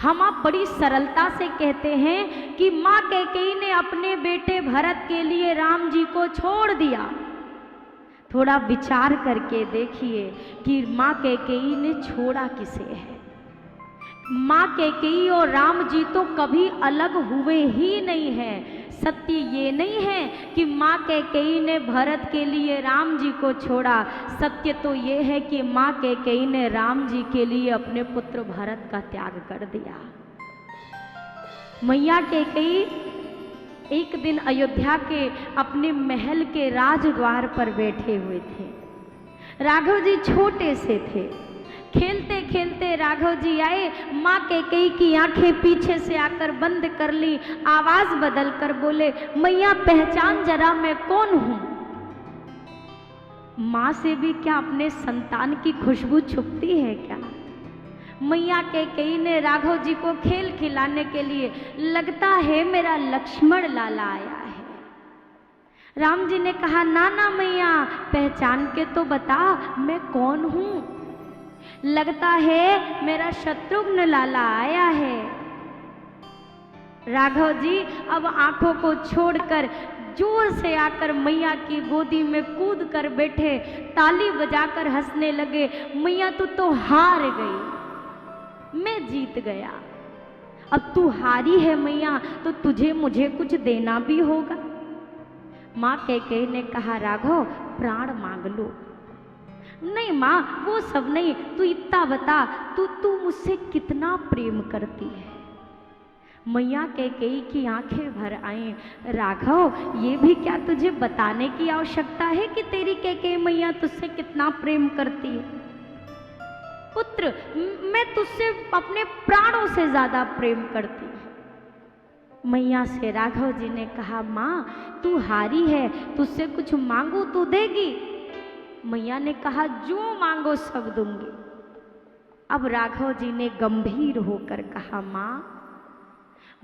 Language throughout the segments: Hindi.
हम आप बड़ी सरलता से कहते हैं कि माँ कैकेयी ने अपने बेटे भरत के लिए राम जी को छोड़ दिया। थोड़ा विचार करके देखिए कि माँ कैकेयी ने छोड़ा किसे है। माँ कैकेयी और राम जी तो कभी अलग हुए ही नहीं हैं। सत्य ये नहीं है कि माँ कैकेयी ने भरत के लिए राम जी को छोड़ा। सत्य तो ये है कि माँ कैकेयी ने राम जी के लिए अपने पुत्र भरत का त्याग कर दिया। मैया कैकेयी एक दिन अयोध्या के अपने महल के राजद्वार पर बैठे हुए थे। राघव जी छोटे से थे। खेलते खेलते राघव जी आए, माँ कैकेयी की आंखें पीछे से आकर बंद कर ली। आवाज बदल कर बोले, मैया पहचान जरा मैं कौन हूं। माँ से भी क्या अपने संतान की खुशबू छुपती है क्या। मैया कैकेयी ने राघव जी को खेल खिलाने के लिए, लगता है मेरा लक्ष्मण लाला आया है। राम जी ने कहा, ना ना मैया, पहचान के तो बता मैं कौन हूं। लगता है मेरा शत्रुघ्न लाला आया है। राघव जी अब आंखों को छोड़कर जोर से आकर मैया की गोदी में कूद कर बैठे, ताली बजाकर हंसने लगे। मैया तू तो हार गई, मैं जीत गया। अब तू हारी है मैया, तो तुझे मुझे कुछ देना भी होगा। माँ कैकेयी ने कहा, राघव प्राण मांग लो। नहीं माँ, वो सब नहीं, तू इतना बता, तू मुझसे कितना प्रेम करती है। मैया कैकेयी की आंखें भर आईं। राघव ये भी क्या तुझे बताने की आवश्यकता है कि तेरी कैकेयी मैया तुझसे कितना प्रेम करती है। पुत्र, मैं तुझसे अपने प्राणों से ज्यादा प्रेम करती हूँ। मैया से राघव जी ने कहा, माँ तू हारी है, तुझसे कुछ मांगू तो देगी। मैया ने कहा, जो मांगो सब दूंगी। अब राघव जी ने गंभीर होकर कहा, माँ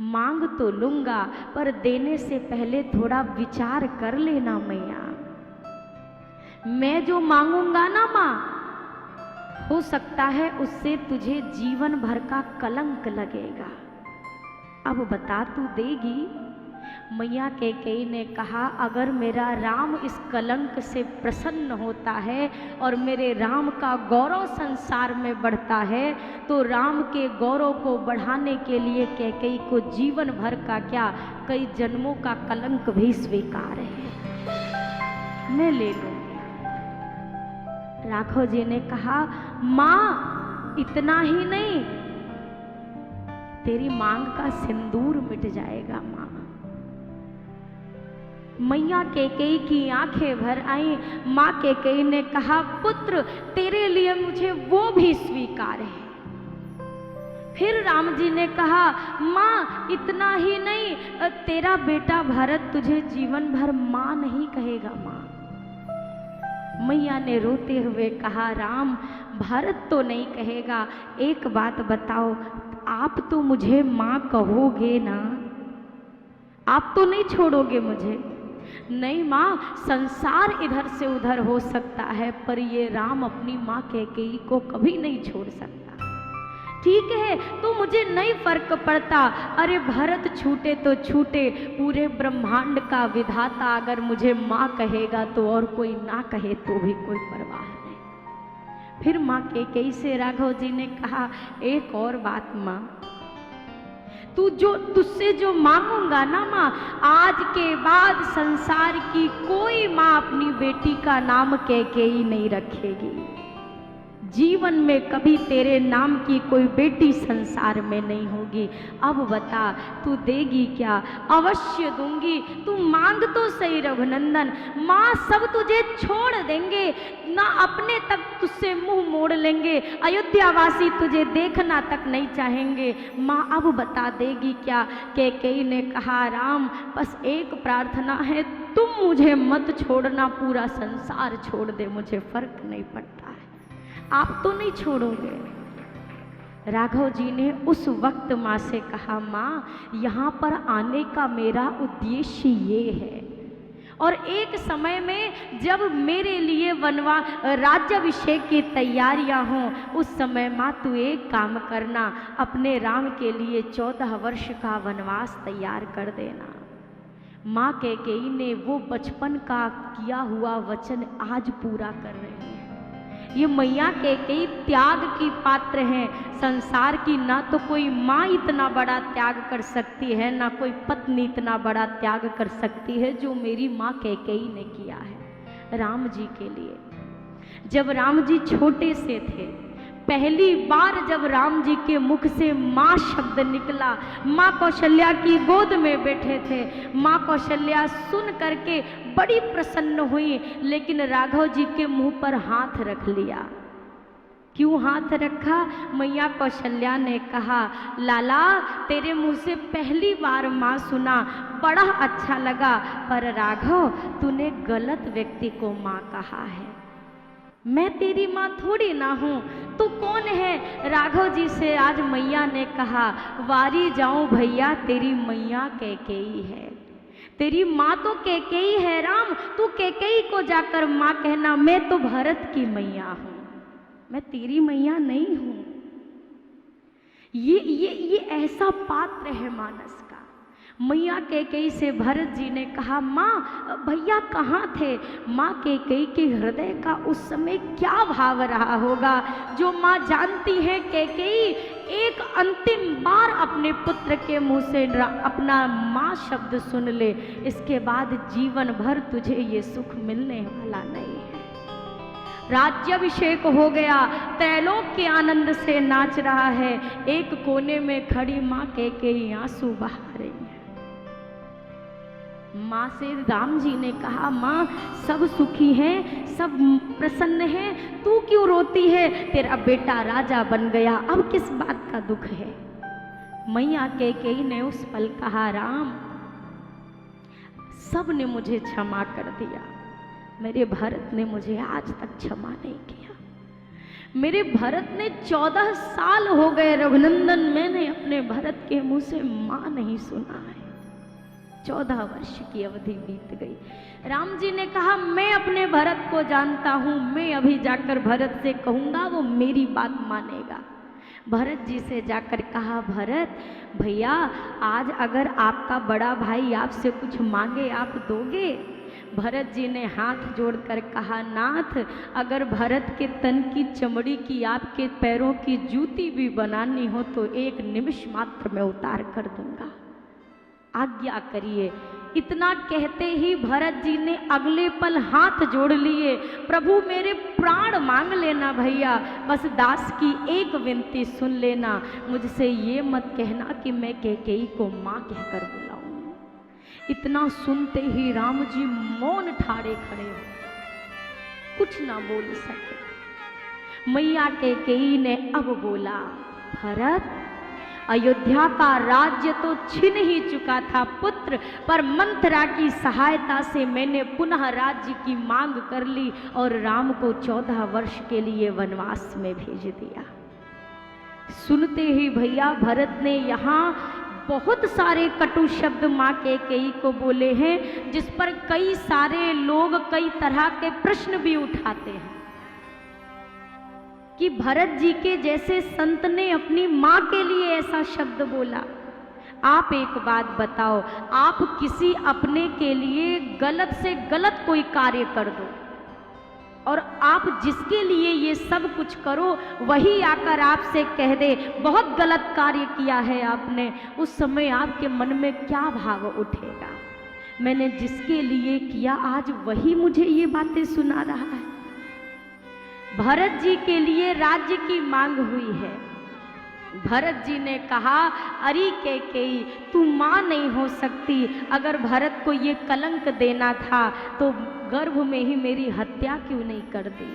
मांग तो लूंगा, पर देने से पहले थोड़ा विचार कर लेना मैया। मैं जो मांगूंगा ना माँ, हो सकता है उससे तुझे जीवन भर का कलंक लगेगा। अब बता तू देगी। मैया कैकेयी ने कहा, अगर मेरा राम इस कलंक से प्रसन्न होता है और मेरे राम का गौरव संसार में बढ़ता है, तो राम के गौरव को बढ़ाने के लिए कैकेयी को जीवन भर का क्या, कई जन्मों का कलंक भी स्वीकार है, मैं ले लूंगी। राघव जी ने कहा, माँ इतना ही नहीं, तेरी मांग का सिंदूर मिट जाएगा माँ। मैया कैकेयी की आंखें भर आई। माँ कैकेयी ने कहा, पुत्र तेरे लिए मुझे वो भी स्वीकार है। फिर राम जी ने कहा, माँ इतना ही नहीं, तेरा बेटा भरत तुझे जीवन भर माँ नहीं कहेगा माँ। मैया ने रोते हुए कहा, राम भरत तो नहीं कहेगा, एक बात बताओ, आप तो मुझे माँ कहोगे ना, आप तो नहीं छोड़ोगे मुझे। नहीं माँ, संसार इधर से उधर हो सकता है, पर ये राम अपनी माँ कैकेयी को कभी नहीं छोड़ सकता। ठीक है, तो मुझे नहीं फर्क पड़ता, अरे भरत छूटे तो छूटे, पूरे ब्रह्मांड का विधाता अगर मुझे माँ कहेगा तो और कोई ना कहे तो भी कोई परवाह नहीं। फिर माँ कैकेयी से राघव जी ने कहा, एक और बात माँ, तुझसे जो मांगूंगा ना माँ, आज के बाद संसार की कोई माँ अपनी बेटी का नाम कैकेयी नहीं रखेगी। जीवन में कभी तेरे नाम की कोई बेटी संसार में नहीं होगी। अब बता तू देगी क्या? अवश्य दूंगी, तू मांग तो सही रघुनंदन। माँ सब तुझे छोड़ देंगे, ना अपने तक तुझसे मुंह मोड़ लेंगे, अयोध्यावासी तुझे देखना तक नहीं चाहेंगे। माँ अब बता देगी क्या? कैकेयी ने कहा, राम बस एक प्रार्थना है, तुम मुझे मत छोड़ना, पूरा संसार छोड़ दे, मुझे फर्क नहीं पड़ता है, आप तो नहीं छोड़ोगे। राघव जी ने उस वक्त माँ से कहा, माँ यहाँ पर आने का मेरा उद्देश्य ये है, और एक समय में जब मेरे लिए राज्याभिषेक की तैयारियां हों, उस समय माँ तू एक काम करना, अपने राम के लिए 14 वर्ष का वनवास तैयार कर देना। माँ कैकेयी ने वो बचपन का किया हुआ वचन आज पूरा कर रही है। ये मैया कैकेयी त्याग की पात्र हैं। संसार की ना तो कोई माँ इतना बड़ा त्याग कर सकती है, ना कोई पत्नी इतना बड़ा त्याग कर सकती है जो मेरी माँ कैकेयी ने किया है राम जी के लिए। जब राम जी छोटे से थे, पहली बार जब राम जी के मुख से माँ शब्द निकला, माँ कौशल्या की गोद में बैठे थे। माँ कौशल्या सुन करके बड़ी प्रसन्न हुई, लेकिन राघव जी के मुंह पर हाथ रख लिया। क्यों हाथ रखा? मैया कौशल्या ने कहा, लाला तेरे मुंह से पहली बार माँ सुना, बड़ा अच्छा लगा, पर राघव तूने गलत व्यक्ति को माँ कहा है। मैं तेरी माँ थोड़ी ना हूँ, तू कौन है? राघव जी से आज मैया ने कहा, वारी जाऊं भैया तेरी मैया कैकेयी है। तेरी माँ तो कैकेयी है राम, तू कैकेयी को जाकर माँ कहना, मैं तो भरत की मैया हूँ, मैं तेरी मैया नहीं हूँ। ये ऐसा पात्र है मानस का। मैया कैकेयी से भरत जी ने कहा, माँ भैया कहाँ थे? माँ कैकेयी के हृदय का उस समय क्या भाव रहा होगा, जो माँ जानती है कैकेयी एक अंतिम बार अपने पुत्र के मुंह से अपना माँ शब्द सुन ले, इसके बाद जीवन भर तुझे ये सुख मिलने वाला नहीं है। राज्याभिषेक हो गया, त्रैलोक के आनंद से नाच रहा है। एक कोने में खड़ी माँ कैकेयी आंसू बहा रही है। माँ से राम जी ने कहा, माँ सब सुखी हैं, सब प्रसन्न हैं, तू क्यों रोती है? तेरा बेटा राजा बन गया, अब किस बात का दुख है? मैया कैकेयी ने उस पल कहा, राम सब ने मुझे क्षमा कर दिया, मेरे भरत ने मुझे आज तक क्षमा नहीं किया। मेरे भरत ने 14 साल हो गए रघुनंदन, मैंने अपने भरत के मुंह से माँ नहीं सुना है। 14 वर्ष की अवधि बीत गई। राम जी ने कहा, मैं अपने भरत को जानता हूं, मैं अभी जाकर भरत से कहूंगा, वो मेरी बात मानेगा। भरत जी से जाकर कहा, भरत भैया आज अगर आपका बड़ा भाई आपसे कुछ मांगे आप दोगे? भरत जी ने हाथ जोड़कर कहा, नाथ अगर भरत के तन की चमड़ी की आपके पैरों की जूती भी बनानी हो तो 1 निमिष मात्र में उतार कर दूंगा, आज्ञा करिए। इतना कहते ही भरत जी ने अगले पल हाथ जोड़ लिए, प्रभु मेरे प्राण मांग लेना भैया, बस दास की एक विनती सुन लेना, मुझसे ये मत कहना कि मैं कैकेयी को माँ कहकर बुलाऊं। इतना सुनते ही राम जी मौन ठाड़े खड़े हो, कुछ ना बोल सके। मैया कैकेयी ने अब बोला, भरत अयोध्या का राज्य तो छिन ही चुका था पुत्र, पर मंथरा की सहायता से मैंने पुनः राज्य की मांग कर ली और राम को 14 वर्ष के लिए वनवास में भेज दिया। सुनते ही भैया भरत ने यहाँ बहुत सारे कटु शब्द माँ कैकेयी को बोले हैं, जिस पर कई सारे लोग कई तरह के प्रश्न भी उठाते हैं कि भरत जी के जैसे संत ने अपनी माँ के लिए ऐसा शब्द बोला। आप एक बात बताओ, आप किसी अपने के लिए गलत से गलत कोई कार्य कर दो और आप जिसके लिए ये सब कुछ करो वही आकर आपसे कह दे बहुत गलत कार्य किया है आपने, उस समय आपके मन में क्या भाव उठेगा? मैंने जिसके लिए किया आज वही मुझे ये बातें सुना रहा है। भरत जी के लिए राज्य की मांग हुई है। भरत जी ने कहा, अरे कैकेयी तू माँ नहीं हो सकती, अगर भरत को ये कलंक देना था तो गर्भ में ही मेरी हत्या क्यों नहीं कर दी?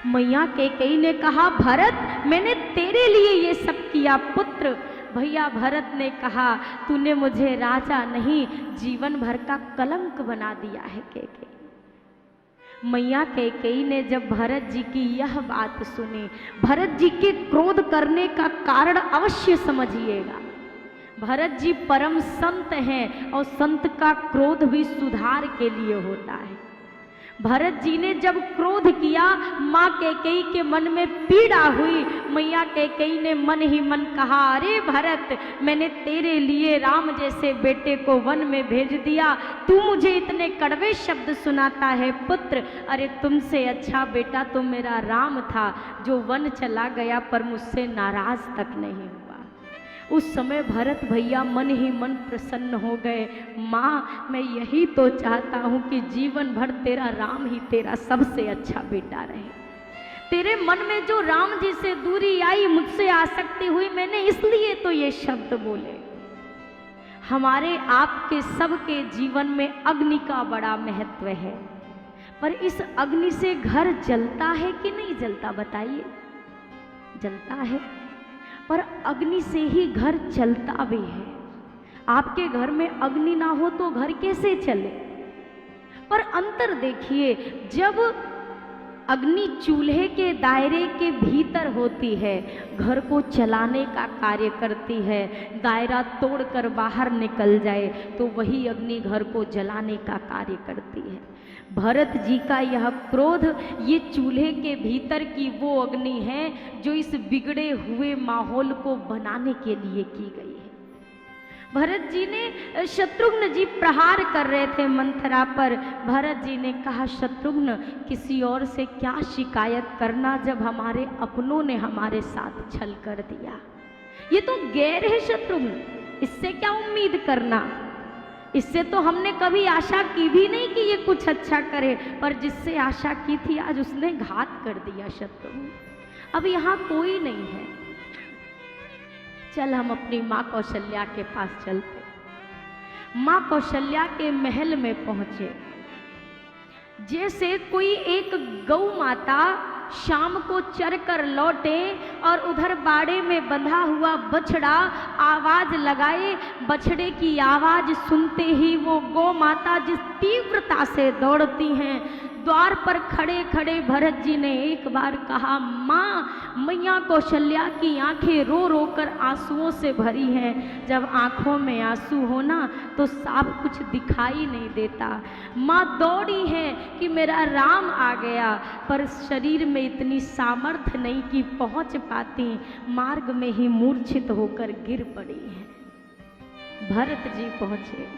मैया कैकेयी ने कहा, भरत मैंने तेरे लिए ये सब किया पुत्र। भैया भरत ने कहा, तूने मुझे राजा नहीं जीवन भर का कलंक बना दिया है कैकेयी। मैया कैकेयी ने जब भरत जी की यह बात सुनी, भरत जी के क्रोध करने का कारण अवश्य समझिएगा। भरत जी परम संत हैं और संत का क्रोध भी सुधार के लिए होता है। भरत जी ने जब क्रोध किया, माँ कैकेयी के मन में पीड़ा हुई। मैया कैकेयी ने मन ही मन कहा, अरे भरत, मैंने तेरे लिए राम जैसे बेटे को वन में भेज दिया, तू मुझे इतने कड़वे शब्द सुनाता है पुत्र। अरे तुमसे अच्छा बेटा तो मेरा राम था, जो वन चला गया पर मुझसे नाराज तक नहीं हुआ। उस समय भरत भैया मन ही मन प्रसन्न हो गए। माँ, मैं यही तो चाहता हूँ कि जीवन भर तेरा राम ही तेरा सबसे अच्छा बेटा रहे। तेरे मन में जो राम जी से दूरी आई, मुझसे आसक्ति हुई, मैंने इसलिए तो ये शब्द बोले। हमारे आपके सबके जीवन में अग्नि का बड़ा महत्व है, पर इस अग्नि से घर जलता है कि नहीं जलता, बताइए? जलता है, पर अग्नि से ही घर चलता भी है। आपके घर में अग्नि ना हो तो घर कैसे चले? पर अंतर देखिए, जब अग्नि चूल्हे के दायरे के भीतर होती है, घर को चलाने का कार्य करती है। दायरा तोड़कर बाहर निकल जाए तो वही अग्नि घर को जलाने का कार्य करती है। भरत जी का यह क्रोध, ये चूल्हे के भीतर की वो अग्नि है जो इस बिगड़े हुए माहौल को बनाने के लिए की गई है। भरत जी ने, शत्रुघ्न जी प्रहार कर रहे थे मंथरा पर। भरत जी ने कहा, शत्रुघ्न, किसी और से क्या शिकायत करना जब हमारे अपनों ने हमारे साथ छल कर दिया। ये तो गैर है शत्रुघ्न, इससे क्या उम्मीद करना। इससे तो हमने कभी आशा की भी नहीं कि ये कुछ अच्छा करे, पर जिससे आशा की थी आज उसने घात कर दिया शत्रुघ्न। अब यहाँ कोई नहीं है, चल हम अपनी माँ कौशल्या के पास चलते। माँ कौशल्या के महल में पहुंचे। जैसे कोई एक गौ माता शाम को चर कर लौटे और उधर बाड़े में बंधा हुआ बछड़ा आवाज लगाए, बछड़े की आवाज सुनते ही वो गौ माता जिस तीव्रता से दौड़ती हैं, द्वार पर खड़े खड़े भरत जी ने एक बार कहा, माँ, मैया कौशल्या की आंखें रो रो कर आंसुओं से भरी हैं। जब आंखों में आंसू होना तो साफ कुछ दिखाई नहीं देता। माँ दौड़ी है कि मेरा राम आ गया, पर शरीर में इतनी सामर्थ्य नहीं कि पहुंच पाती, मार्ग में ही मूर्छित होकर गिर पड़ी है। भरत जी पहुंचे,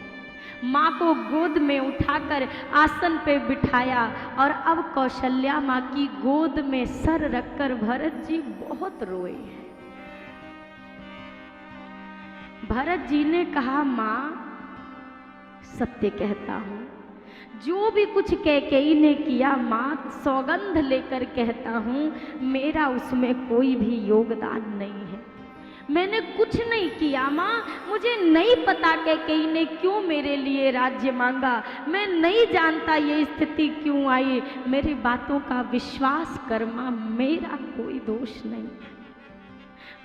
माँ को गोद में उठाकर आसन पे बिठाया और अब कौशल्या माँ की गोद में सर रखकर भरत जी बहुत रोए हैं। भरत जी ने कहा, माँ, सत्य कहता हूँ, जो भी कुछ कैकेयी ने किया माँ, सौगंध लेकर कहता हूँ, मेरा उसमें कोई भी योगदान नहीं है। मैंने कुछ नहीं किया माँ, मुझे नहीं पता कैकेयी ने क्यों मेरे लिए राज्य मांगा, मैं नहीं जानता ये स्थिति क्यों आई। मेरी बातों का विश्वास कर माँ, मेरा कोई दोष नहीं है।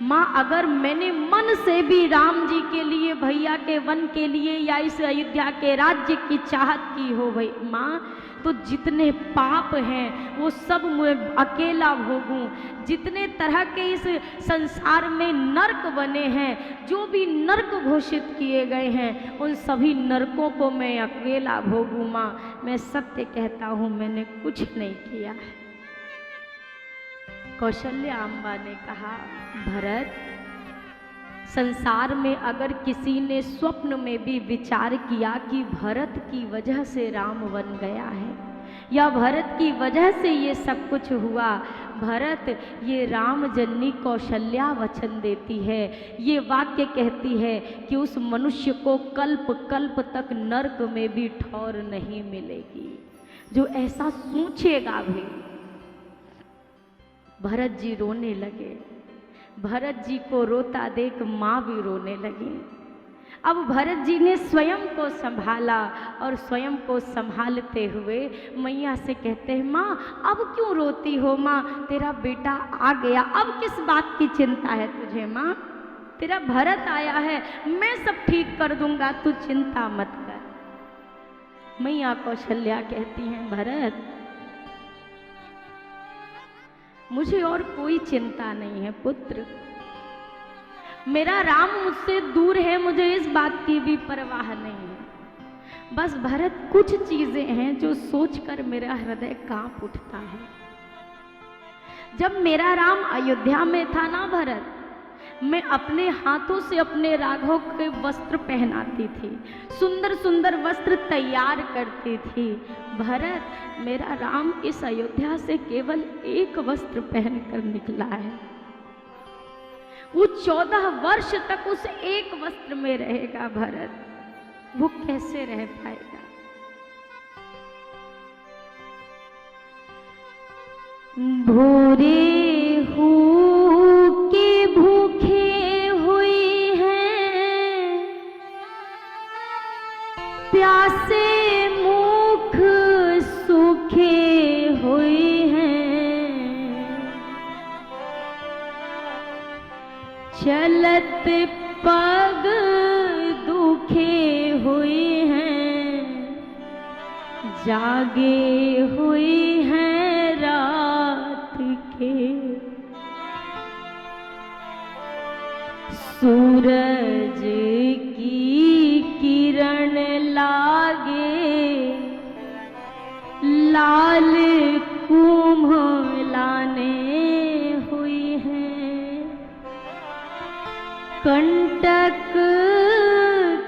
माँ, अगर मैंने मन से भी राम जी के लिए, भैया के वन के लिए या इस अयोध्या के राज्य की चाहत की हो भाई माँ, तो जितने पाप हैं वो सब मैं अकेला भोगूं। जितने तरह के इस संसार में नरक बने हैं, जो भी नरक घोषित किए गए हैं, उन सभी नरकों को मैं अकेला भोगूं। माँ, मैं सत्य कहता हूँ, मैंने कुछ नहीं किया है। कौशल्या अम्बा ने कहा, भरत, संसार में अगर किसी ने स्वप्न में भी विचार किया कि भरत की वजह से राम बन गया है या भरत की वजह से ये सब कुछ हुआ, भरत, ये राम जननी कौशल्या वचन देती है, ये वाक्य कहती है कि उस मनुष्य को कल्प कल्प तक नरक में भी ठौर नहीं मिलेगी, जो ऐसा सोचेगा भी। भरत जी रोने लगे। भरत जी को रोता देख माँ भी रोने लगी। अब भरत जी ने स्वयं को संभाला और स्वयं को संभालते हुए मैया से कहते हैं, माँ, अब क्यों रोती हो माँ, तेरा बेटा आ गया, अब किस बात की चिंता है तुझे माँ, तेरा भरत आया है, मैं सब ठीक कर दूंगा, तू चिंता मत कर। मैया कौशल्या कहती हैं, भरत, मुझे और कोई चिंता नहीं है पुत्र, मेरा राम मुझसे दूर है, मुझे इस बात की भी परवाह नहीं है। बस भरत कुछ चीजें हैं जो सोचकर मेरा हृदय कांप उठता है। जब मेरा राम अयोध्या में था ना भरत, मैं अपने हाथों से अपने राघव के वस्त्र पहनाती थी, सुंदर सुंदर वस्त्र तैयार करती थी। भरत, मेरा राम इस अयोध्या से केवल एक वस्त्र पहनकर निकला है। वो 14 वर्ष तक उस एक वस्त्र में रहेगा। भरत, वो कैसे रह पाएगा? भोरे हो के भूखे हुए हैं, प्यासे मुख सूखे हुए हैं, चलत पग दुखे हुए हैं, जागे हुए हैं रात के, सूरज की किरण लागे, लाल कुम्हलाने हुई हैं, कंटक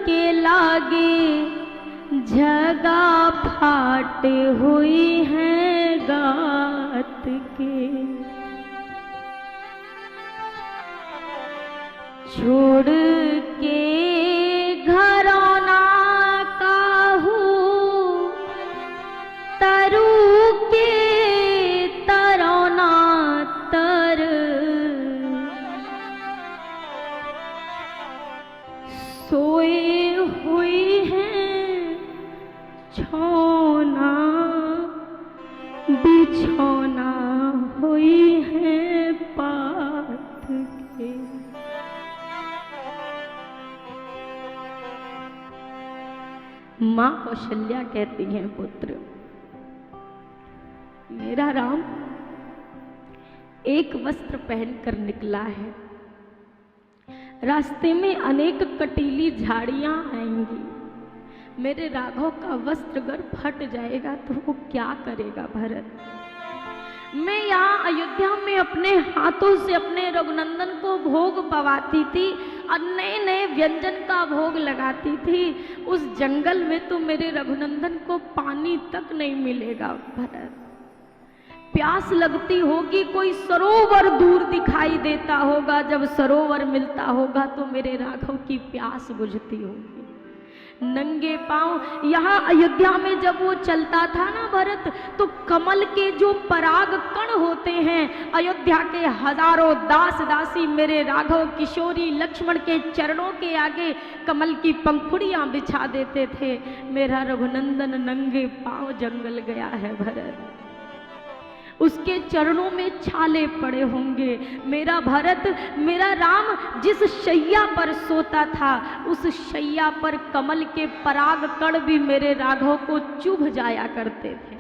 के लागे झगा फाट हुई हैं गात के, छोड़ के घरौना काहू तरु के तरौना तर, सोए हुई हैं छोना बिछौना हुई है पात के। मां कौशल्या कहती हैं, पुत्र, मेरा राम एक वस्त्र पहनकर निकला है। रास्ते में अनेक कटीली झाड़ियां आएंगी, मेरे राघव का वस्त्र अगर फट जाएगा तो वो क्या करेगा? भरत, मैं यहाँ अयोध्या में अपने हाथों से अपने रघुनंदन को भोग पवाती थी और नए नए व्यंजन का भोग लगाती थी। उस जंगल में तो मेरे रघुनंदन को पानी तक नहीं मिलेगा। भरत, प्यास लगती होगी, कोई सरोवर दूर दिखाई देता होगा, जब सरोवर मिलता होगा तो मेरे राघव की प्यास बुझती होगी। नंगे पांव यहाँ अयोध्या में जब वो चलता था ना भरत, तो कमल के जो पराग कण होते हैं, अयोध्या के हजारों दास दासी मेरे राघव किशोरी लक्ष्मण के चरणों के आगे कमल की पंखुड़ियां बिछा देते थे। मेरा रघुनंदन नंगे पांव जंगल गया है भरत, उसके चरणों में छाले पड़े होंगे। मेरा भरत, मेरा राम जिस शैया पर सोता था, उस शैया पर कमल के पराग कण भी मेरे राघव को चुभ जाया करते थे।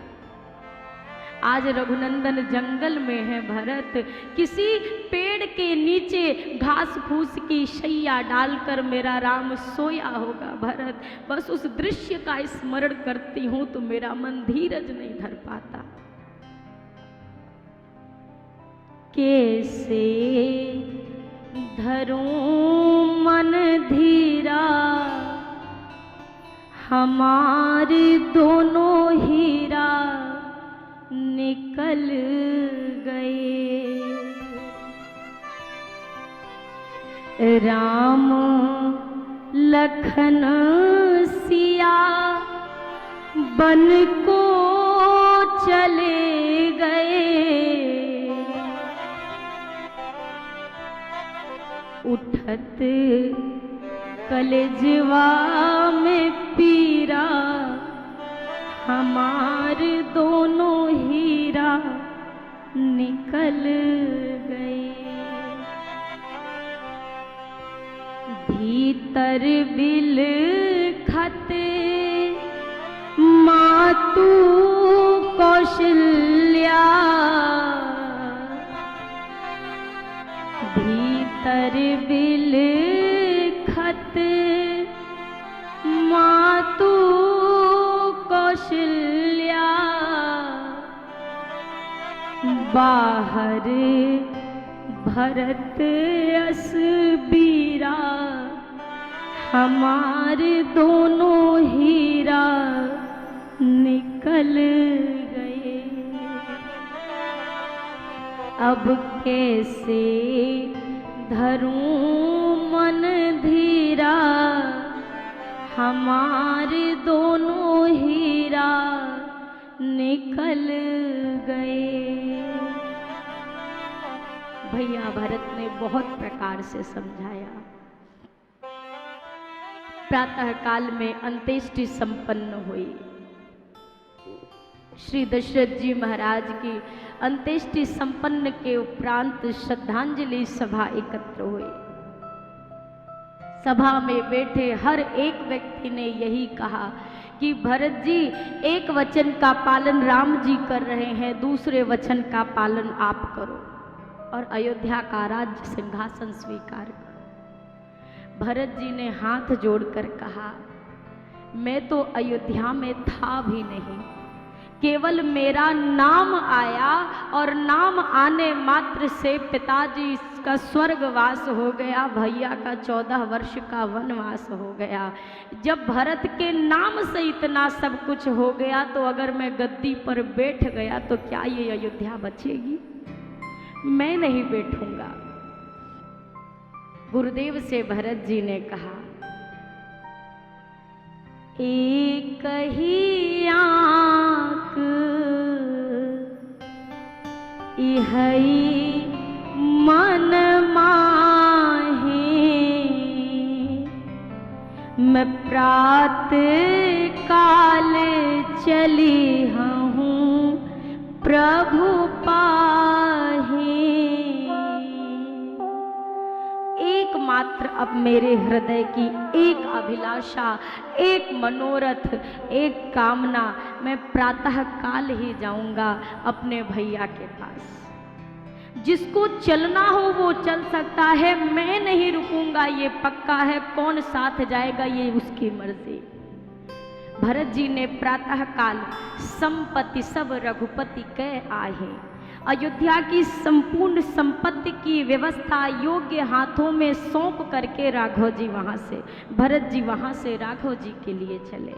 आज रघुनंदन जंगल में है भरत, किसी पेड़ के नीचे घास फूस की शैया डालकर मेरा राम सोया होगा। भरत, बस उस दृश्य का स्मरण करती हूं तो मेरा मन धीरज नहीं धर पाता। कैसे धरूं मन धीरा, हमारे दोनों हीरा निकल गए। राम लखन सिया बन को चले गए, उठत कलेजवा में पीरा, हमारे दोनों हीरा निकल गए। भीतर बिल खते मातु कौशल्या, भीतर बिल लिखत मातु कौशल्या बाहर भरत अस बीरा हमारे दोनों हीरा निकल गए। अब कैसे धरूं मन धीरा हमारे दोनों हीरा निकल गए। भैया भरत ने बहुत प्रकार से समझाया। प्रातः काल में अंत्येष्टि संपन्न हुई। श्री दशरथ जी महाराज की अंत्येष्टि संपन्न के उपरांत श्रद्धांजलि सभा एकत्र हुई। सभा में बैठे हर एक व्यक्ति ने यही कहा कि भरत जी, एक वचन का पालन राम जी कर रहे हैं, दूसरे वचन का पालन आप करो और अयोध्या का राज्य सिंहासन स्वीकार करो। भरत जी ने हाथ जोड़कर कहा, मैं तो अयोध्या में था भी नहीं, केवल मेरा नाम आया और नाम आने मात्र से पिताजी का स्वर्गवास हो गया, भैया का 14 वर्ष का वनवास हो गया। जब भरत के नाम से इतना सब कुछ हो गया तो अगर मैं गद्दी पर बैठ गया तो क्या ये अयोध्या बचेगी? मैं नहीं बैठूंगा। गुरुदेव से भरत जी ने कहा, एक ही आँख इहई मन माहे, मैं प्रात काल चली हूँ प्रभु पाहे। एकमात्र अब मेरे हृदय की एक अभिलाषा, एक मनोरथ, एक कामना, मैं प्रातः काल ही जाऊंगा अपने भैया के पास। जिसको चलना हो वो चल सकता है, मैं नहीं रुकूंगा ये पक्का है। कौन साथ जाएगा ये उसकी मर्जी। भरत जी ने प्रातः काल संपत्ति सब रघुपति के आहे, अयोध्या की संपूर्ण संपत्ति की व्यवस्था योग्य हाथों में सौंप करके राघव जी वहां से, भरत जी वहां से राघव जी के लिए चले।